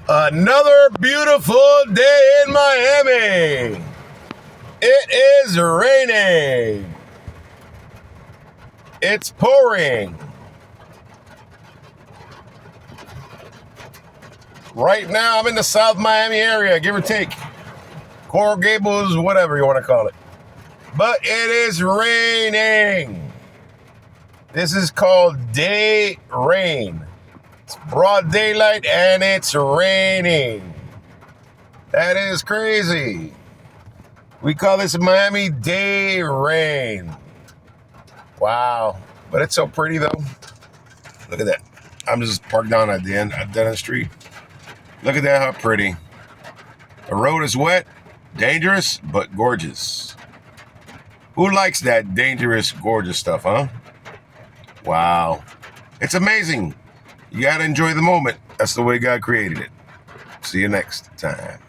Another beautiful day in Miami. It is raining. It's pouring. Right now, I'm in the South Miami area, give or take. Coral Gables, whatever you want to call it. But it is raining. This is called day rain. It's broad daylight and it's raining. That is crazy. We call this Miami day rain. Wow. But it's so pretty though. Look at that. I'm just parked down at the end of Dennis Street. Look at that, how pretty. The road is wet, dangerous, but gorgeous. Who likes that dangerous, gorgeous stuff, huh? Wow. It's amazing. You got to enjoy the moment. That's the way God created it. See you next time.